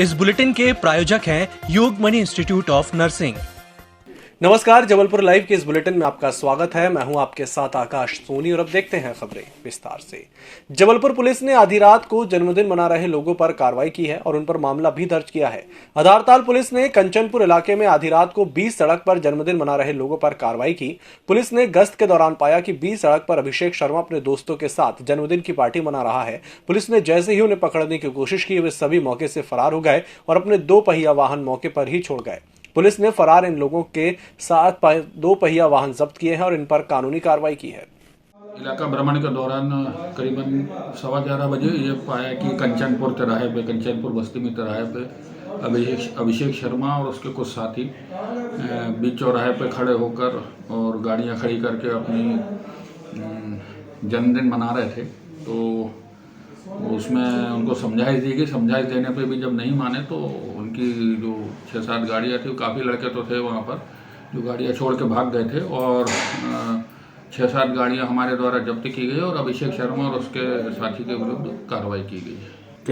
इस बुलेटिन के प्रायोजक हैं योगमणि इंस्टीट्यूट ऑफ नर्सिंग। नमस्कार, जबलपुर लाइव के इस बुलेटिन में आपका स्वागत है। मैं हूं आपके साथ आकाश सोनी और अब देखते हैं खबरें विस्तार से। जबलपुर पुलिस ने आधी रात को जन्मदिन मना रहे लोगों पर कार्रवाई की है और उन पर मामला भी दर्ज किया है। आधारताल पुलिस ने कंचनपुर इलाके में आधी रात को 20 सड़क पर जन्मदिन मना रहे लोगों पर कार्रवाई की। पुलिस ने गश्त के दौरान पाया कि 20 सड़क पर अभिषेक शर्मा अपने दोस्तों के साथ जन्मदिन की पार्टी मना रहा है। पुलिस ने जैसे ही उन्हें पकड़ने की कोशिश की, वे सभी मौके से फरार हो गए और अपने 2 पहिया वाहन मौके पर ही छोड़ गए। पुलिस ने फरार इन लोगों के साथ 2 पहिया वाहन जब्त किए हैं और इन पर कानूनी कार्रवाई की है। इलाका भ्रमण के दौरान करीबन 11:15 बजे ये पाया कि कंचनपुर तिराहे पे, कंचनपुर बस्ती में तिराहे पे अभिषेक शर्मा और उसके कुछ साथी बीच चौराहे पे खड़े होकर और गाड़ियां खड़ी करके अपनी जन्मदिन मना रहे थे। तो उसमें उनको समझाइश दी गई। समझाइश देने पे भी जब नहीं माने तो उनकी जो 6-7 गाड़ियाँ थी, काफ़ी लड़के तो थे वहाँ पर जो गाड़ियाँ छोड़ के भाग गए थे और 6-7 गाड़ियाँ हमारे द्वारा जब्त की गई और अभिषेक शर्मा और उसके साथी के विरुद्ध कार्रवाई की गई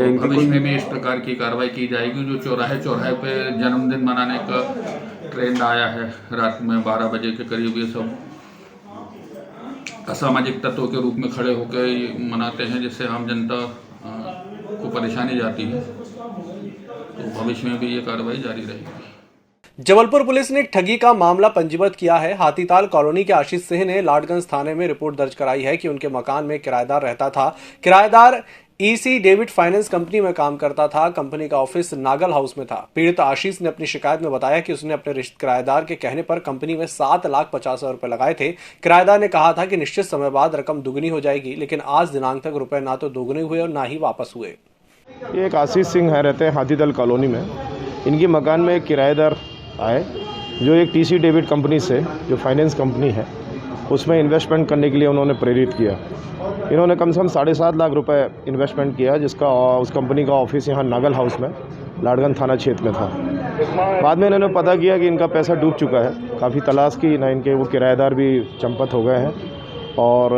है। भविष्य में भी इस प्रकार की कार्रवाई की जाएगी। जो चौराहे पे जन्मदिन मनाने का ट्रेंड आया है, रात में 12 बजे के करीब ये सब असामाजिक तत्वों के रूप में खड़े होकर मनाते हैं, जिससे आम जनता को परेशानी जाती है। तो भविष्य में भी ये कार्रवाई जारी रहेगी। जबलपुर पुलिस ने एक ठगी का मामला पंजीबद्ध किया है। हाथीताल कॉलोनी के आशीष सिंह ने लाडगंज थाने में रिपोर्ट दर्ज कराई है कि उनके मकान में किराएदार रहता था। किराएदार ईसी डेविड फाइनेंस कंपनी में काम करता था। कंपनी का ऑफिस नागल हाउस में था। पीड़ित आशीष ने अपनी शिकायत में बताया कि उसने अपने किराएदार के कहने पर कंपनी में 7,50,000 रुपए लगाए थे। किराएदार ने कहा था कि निश्चित समय बाद रकम दुगनी हो जाएगी, लेकिन आज दिनांक तक रुपए ना तो दोगुने हुए और ना ही वापस हुए। ये एक आशीष सिंह है, रहते हैं हाथीताल कॉलोनी में। इनके मकान में एक किराएदार आए जो एक टीसी डेविड कंपनी से, जो फाइनेंस कंपनी है, उसमें इन्वेस्टमेंट करने के लिए उन्होंने प्रेरित किया। इन्होंने कम से कम 7.5 लाख रुपए इन्वेस्टमेंट किया, जिसका उस कंपनी का ऑफिस यहाँ नागल हाउस में लाडगंज थाना क्षेत्र में था। बाद में इन्होंने पता किया कि इनका पैसा डूब चुका है। काफ़ी तलाश की ना, इनके वो किराएदार भी चंपत हो गए हैं और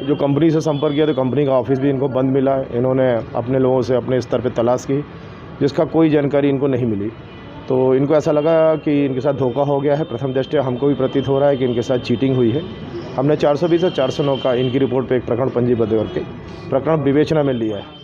जो कंपनी से संपर्क किया तो कंपनी का ऑफिस भी इनको बंद मिला। इन्होंने अपने लोगों से अपने स्तर पर तलाश की, जिसका कोई जानकारी इनको नहीं मिली। तो इनको ऐसा लगा कि इनके साथ धोखा हो गया है। प्रथम दृष्टया हमको भी प्रतीत हो रहा है कि इनके साथ चीटिंग हुई है। हमने 420 और 409 का इनकी रिपोर्ट पे एक प्रकरण पंजीबद्ध करके प्रकरण विवेचना में लिया है।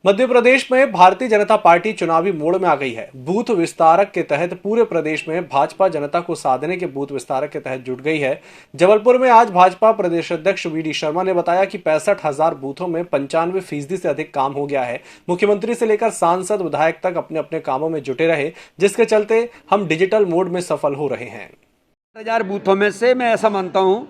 मध्य प्रदेश में भारतीय जनता पार्टी चुनावी मोड़ में आ गई है। बूथ विस्तारक के तहत पूरे प्रदेश में भाजपा जनता को साधने के बूथ विस्तारक के तहत जुट गई है। जबलपुर में आज भाजपा प्रदेश अध्यक्ष वीडी शर्मा ने बताया कि 65,000 बूथों में 95% से अधिक काम हो गया है। मुख्यमंत्री से लेकर सांसद विधायक तक अपने अपने कामों में जुटे रहे, जिसके चलते हम डिजिटल मोड में सफल हो रहे हैं। 1000 बूथों में से मैं ऐसा मानता हूं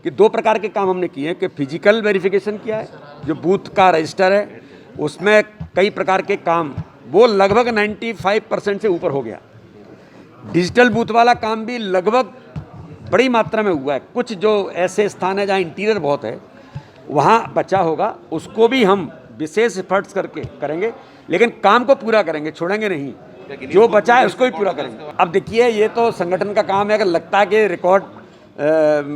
कि 2 प्रकार के काम हमने किए हैं कि फिजिकल वेरिफिकेशन किया है, जो बूथ का रजिस्टर है उसमें कई प्रकार के काम वो लगभग 95% से ऊपर हो गया। डिजिटल बूथ वाला काम भी लगभग बड़ी मात्रा में हुआ है। कुछ जो ऐसे स्थान है जहां इंटीरियर बहुत है वहां बचा होगा, उसको भी हम विशेष एफर्ट्स करके करेंगे, लेकिन काम को पूरा करेंगे, छोड़ेंगे नहीं। जो बचा है उसको भी पूरा करेंगे। अब देखिए, ये तो संगठन का काम है। अगर लगता है कि रिकॉर्ड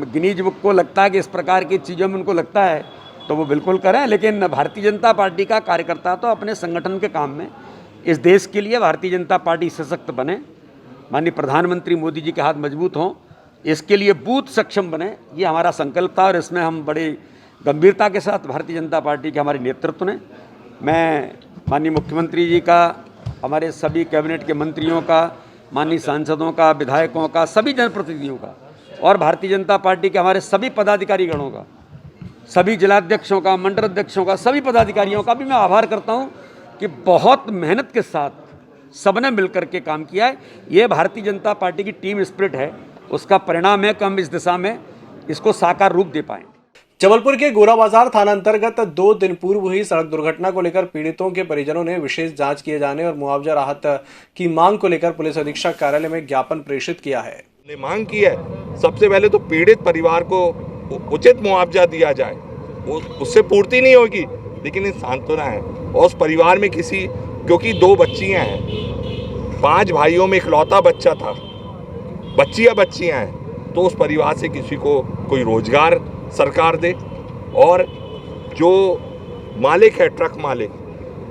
गिनीज बुक को लगता है कि इस प्रकार की चीज़ों में उनको लगता है तो वो बिल्कुल करें, लेकिन भारतीय जनता पार्टी का कार्यकर्ता तो अपने संगठन के काम में इस देश के लिए भारतीय जनता पार्टी सशक्त बने, माननीय प्रधानमंत्री मोदी जी के हाथ मजबूत हों, इसके लिए बूथ सक्षम बने, ये हमारा संकल्प था और इसमें हम बड़ी गंभीरता के साथ भारतीय जनता पार्टी के हमारे नेतृत्व ने, मैं माननीय मुख्यमंत्री जी का, हमारे सभी कैबिनेट के मंत्रियों का, माननीय सांसदों का, विधायकों का, सभी जनप्रतिनिधियों का और भारतीय जनता पार्टी के हमारे सभी पदाधिकारी गणों का, सभी जिलाध्यक्षों का, मंडल अध्यक्षों का, सभी पदाधिकारियों का भी मैं आभार करता हूं कि बहुत मेहनत के साथ सबने मिलकर के काम किया है। ये भारतीय जनता पार्टी की टीम स्पिरिट है, उसका परिणाम है कि हम इस दिशा में इसको साकार रूप दे पाए। जबलपुर के गोरा बाजार थाना अंतर्गत 2 दिन पूर्व हुई सड़क दुर्घटना को लेकर पीड़ितों के परिजनों ने विशेष जांच किए जाने और मुआवजा राहत की मांग को लेकर पुलिस अधीक्षक कार्यालय में ज्ञापन प्रेषित किया है। मांग की है, सबसे पहले तो पीड़ित परिवार को उचित मुआवजा दिया जाए। उससे पूर्ति नहीं होगी, लेकिन ये सांत्वना है। और उस परिवार में किसी, क्योंकि 2 बच्चियां हैं, 5 भाइयों में इकलौता बच्चा था, बच्चियां हैं, तो उस परिवार से किसी को कोई रोजगार सरकार दे। और जो मालिक है, ट्रक मालिक,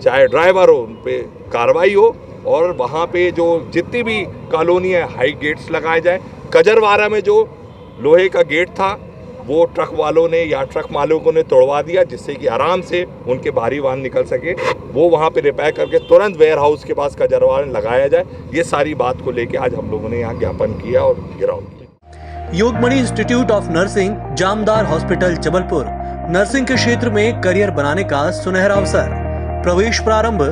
चाहे ड्राइवर हो, उन पे कार्रवाई हो और वहाँ पे जो जितनी भी कॉलोनी है हाई गेट्स लगाए जाए। कजरवाड़ा में जो लोहे का गेट था वो ट्रक वालों ने या ट्रक मालिकों ने तोड़वा दिया, जिससे कि आराम से उनके भारी वाहन निकल सके। वो वहाँ पे रिपेयर करके तुरंत वेयर हाउस के पास कजरवाड़ा में लगाया जाए। ये सारी बात को लेके आज हम लोगों ने यहाँ ज्ञापन किया और गिराव किया। Yogmani institute of nursing, Jamdar hospital, Jabalpur. Nursing के क्षेत्र में करियर बनाने का सुनहरा अवसर। प्रवेश प्रारंभ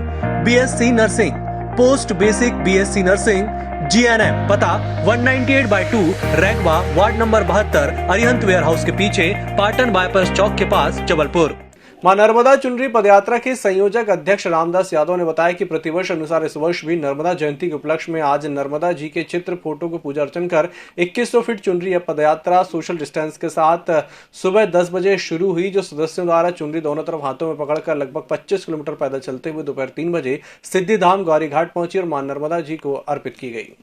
BSc nursing, post basic BSc nursing, GNM। पता 198/2 रैगवा, ward number 72, Arihant warehouse के पीछे, पाटन बाईपास चौक के पास, जबलपुर। मां नर्मदा चुनरी पदयात्रा के संयोजक अध्यक्ष रामदास यादव ने बताया कि प्रतिवर्ष अनुसार इस वर्ष भी नर्मदा जयंती के उपलक्ष्य में आज नर्मदा जी के चित्र फोटो को पूजा अर्चन कर 2100 फीट चुनरी पदयात्रा सोशल डिस्टेंस के साथ सुबह 10 बजे शुरू हुई, जो सदस्यों द्वारा चुनरी दोनों तरफ हाथों में पकड़कर लगभग 25 किलोमीटर पैदल चलते हुए दोपहर 3 बजे सिद्धिधाम गौरी घाट पहुंची और मां नर्मदा जी को अर्पित की गई।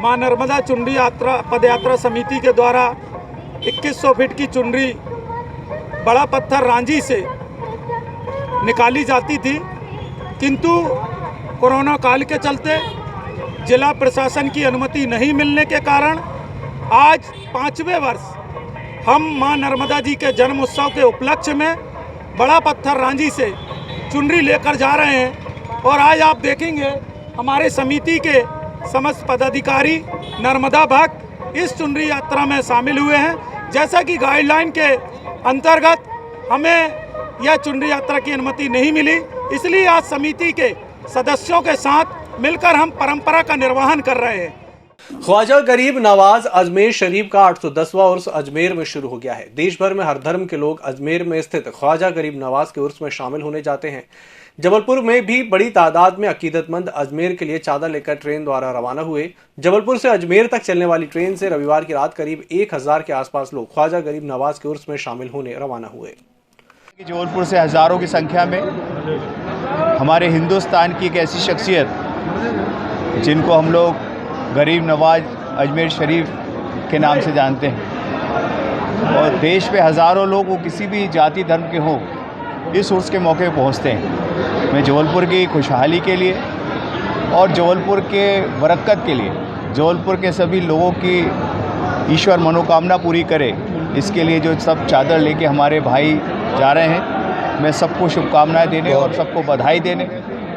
मां नर्मदा चुनरी पदयात्रा समिति के द्वारा 2100 फीट की चुनरी बड़ा पत्थर रांझी से निकाली जाती थी, किंतु कोरोना काल के चलते जिला प्रशासन की अनुमति नहीं मिलने के कारण आज 5वें वर्ष हम मां नर्मदा जी के जन्म उत्सव के उपलक्ष्य में बड़ा पत्थर रांझी से चुनरी लेकर जा रहे हैं। और आज आप देखेंगे हमारे समिति के समस्त पदाधिकारी नर्मदा भक्त इस चुनरी यात्रा में शामिल हुए हैं। जैसा कि गाइडलाइन के अंतर्गत हमें यह चुनरी यात्रा की अनुमति नहीं मिली, इसलिए आज समिति के सदस्यों के साथ मिलकर हम परंपरा का निर्वहन कर रहे हैं। ख्वाजा गरीब नवाज अजमेर शरीफ का 810वां उर्स अजमेर में शुरू हो गया है। देश भर में हर धर्म के लोग अजमेर में स्थित ख्वाजा गरीब नवाज के उर्स में शामिल होने जाते हैं। जबलपुर में भी बड़ी तादाद में अकीदतमंद अजमेर के लिए चादर लेकर ट्रेन द्वारा रवाना हुए। जबलपुर से अजमेर तक चलने वाली ट्रेन से रविवार की रात करीब 1000 के आसपास लोग ख्वाजा गरीब नवाज के उर्स में शामिल होने रवाना हुए। जबलपुर से हज़ारों की संख्या में हमारे हिंदुस्तान की एक ऐसी शख्सियत जिनको हम लोग गरीब नवाज अजमेर शरीफ के नाम से जानते हैं, और देश में हज़ारों लोग वो किसी भी जाति धर्म के हों इस उर्स के मौके पर पहुँचते हैं। मैं जबलपुर की खुशहाली के लिए और जबलपुर के बरकत के लिए, जबलपुर के सभी लोगों की ईश्वर मनोकामना पूरी करे, इसके लिए जो सब चादर लेके हमारे भाई जा रहे हैं, मैं सबको शुभकामनाएं देने और सबको बधाई देने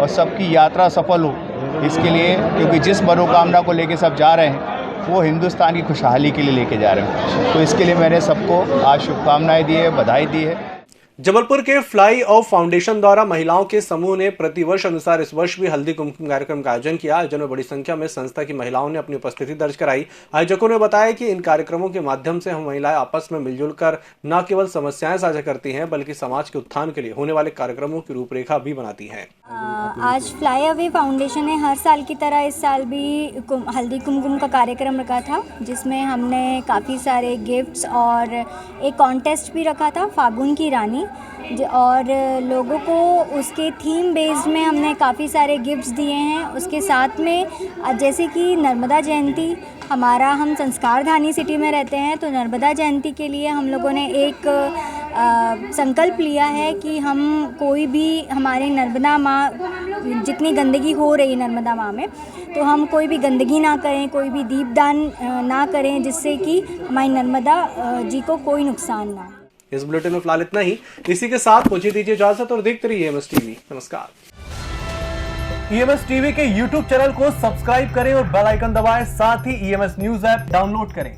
और सबकी यात्रा सफल हो इसके लिए, क्योंकि जिस मनोकामना को लेके सब जा रहे हैं वो हिंदुस्तान की खुशहाली के लिए लेके जा रहे हैं। तो इसके लिए मैंने सबको आज शुभकामनाएं दी है, बधाई दी है। जबलपुर के फ्लाई ऑफ फाउंडेशन द्वारा महिलाओं के समूह ने प्रतिवर्ष अनुसार इस वर्ष भी हल्दी कुमकुम कार्यक्रम का आयोजन किया। आयोजन में बड़ी संख्या में संस्था की महिलाओं ने अपनी उपस्थिति दर्ज कराई। आयोजकों ने बताया कि इन कार्यक्रमों के माध्यम से हम महिलाएं आपस में मिलजुल कर न केवल समस्याएं साझा करती हैं, बल्कि समाज के उत्थान के लिए होने वाले कार्यक्रमों की रूपरेखा भी बनाती हैं। आज फ्लाई अवे फाउंडेशन ने हर साल की तरह इस साल भी हल्दी कुमकुम का कार्यक्रम रखा था, जिसमें हमने काफ़ी सारे गिफ्ट्स और एक कॉन्टेस्ट भी रखा था, फागुन की रानी, और लोगों को उसके थीम बेस्ड में हमने काफ़ी सारे गिफ्ट्स दिए हैं। उसके साथ में जैसे कि नर्मदा जयंती, हम संस्कारधानी सिटी में रहते हैं, तो नर्मदा जयंती के लिए हम लोगों ने एक संकल्प लिया है कि हम कोई भी हमारे नर्मदा माँ, जितनी गंदगी हो रही है नर्मदा माँ में, तो हम कोई भी गंदगी ना करें, कोई भी दीपदान ना करें, जिससे कि हमारी नर्मदा जी को कोई नुकसान ना हो। इस बुलेटिन में फिलहाल इतना ही। इसी के साथ मुझे दीजिए इजाजत और देखते रहिए EMS टीवी। नमस्कार। EMS टीवी के YouTube चैनल को सब्सक्राइब करें और बेल आइकन दबाएं, साथ ही EMS न्यूज ऐप डाउनलोड करें।